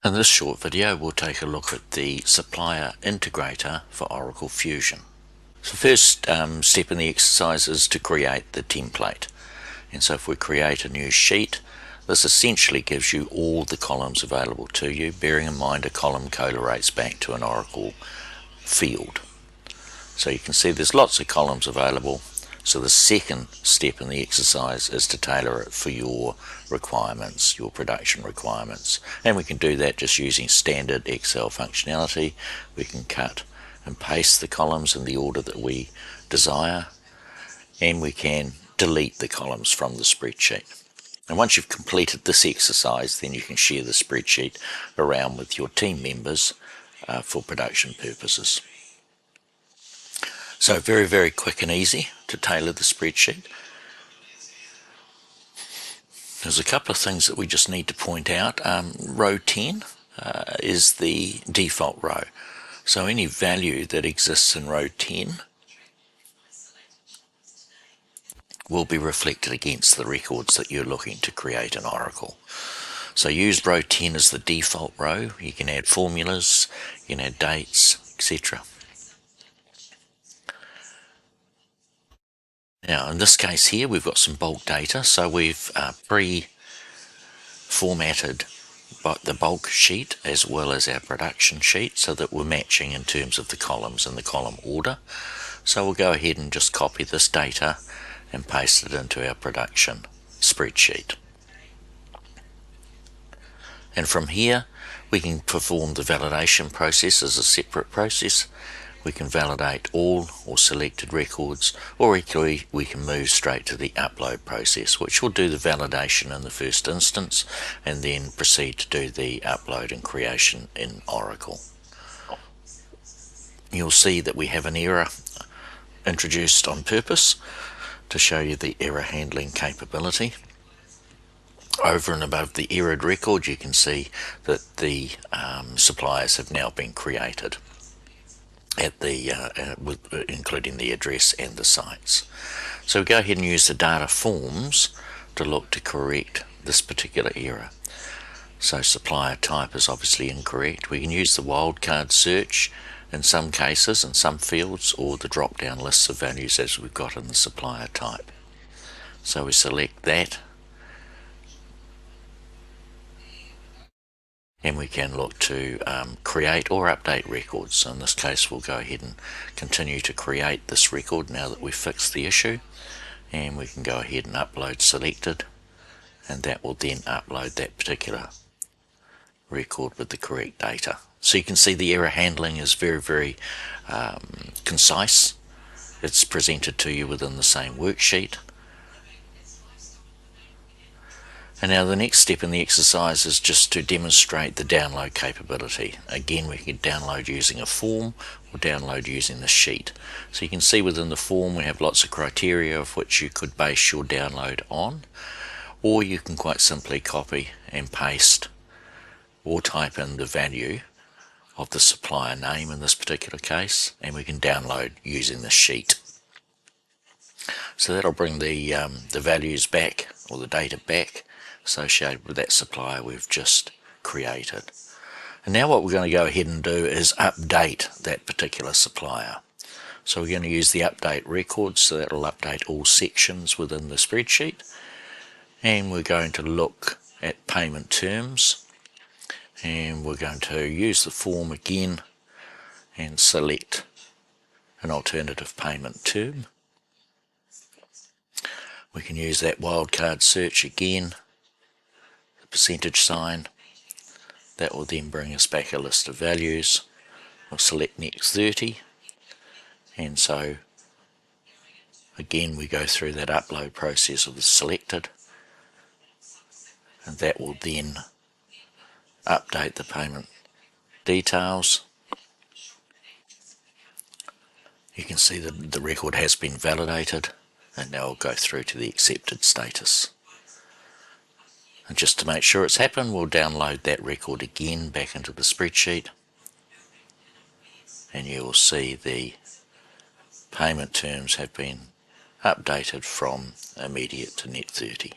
In this short video, we'll take a look at the Supplier Integrator for Oracle Fusion. So first step in the exercise is to create the template. And so if we create a new sheet, this essentially gives you all the columns available to you, bearing in mind a column correlates back to an Oracle field. So you can see there's lots of columns available. So the second step in the exercise is to tailor it for your requirements, your production requirements. And we can do that just using standard Excel functionality. We can cut and paste the columns in the order that we desire, and we can delete the columns from the spreadsheet. And once you've completed this exercise, then you can share the spreadsheet around with your team members for production purposes. So very, very quick and easy to tailor the spreadsheet. There's a couple of things that we just need to point out. Row 10 is the default row. So any value that exists in row 10 will be reflected against the records that you're looking to create in Oracle. So use row 10 as the default row. You can add formulas, you can add dates, etc. Now in this case here we've got some bulk data, so we've pre-formatted the bulk sheet as well as our production sheet so that we're matching in terms of the columns and the column order. So we'll go ahead and just copy this data and paste it into our production spreadsheet. And from here we can perform the validation process as a separate process. We can validate all or selected records, or equally we can move straight to the upload process, which will do the validation in the first instance and then proceed to do the upload and creation in Oracle. You'll see that we have an error introduced on purpose to show you the error handling capability. Over and above the errored record, you can see that the suppliers have now been created at the including the address and the sites. So we go ahead and use the data forms to look to correct this particular error. So supplier type is obviously incorrect. We can use the wildcard search in some cases, in some fields, or the drop down lists of values as we've got in the supplier type. So we select that, and we can look to create or update records. So in this case we'll go ahead and continue to create this record now that we've fixed the issue, and we can go ahead and upload selected, and that will then upload that particular record with the correct data. So you can see the error handling is very, very concise. It's presented to you within the same worksheet. And now the next step in the exercise is just to demonstrate the download capability. Again, we can download using a form or download using the sheet. So you can see within the form we have lots of criteria of which you could base your download on, or you can quite simply copy and paste or type in the value of the supplier name in this particular case, and we can download using the sheet. So that'll bring the values back, or the data back, associated with that supplier we've just created. And now what we're going to go ahead and do is update that particular supplier. So we're going to use the update records, so that will update all sections within the spreadsheet. And we're going to look at payment terms, and we're going to use the form again and select an alternative payment term. We can use that wildcard search again, percentage sign. That will then bring us back a list of values. We'll select next 30, and so again we go through that upload process of the selected, and that will then update the payment details. You can see that the record has been validated, and now we'll go through to the accepted status. And just to make sure it's happened, we'll download that record again back into the spreadsheet, and you will see the payment terms have been updated from immediate to net 30.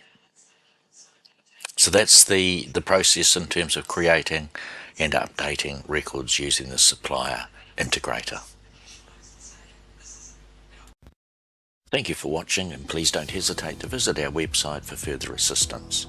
So that's the process in terms of creating and updating records using the Supplier Integrator. Thank you for watching, and please don't hesitate to visit our website for further assistance.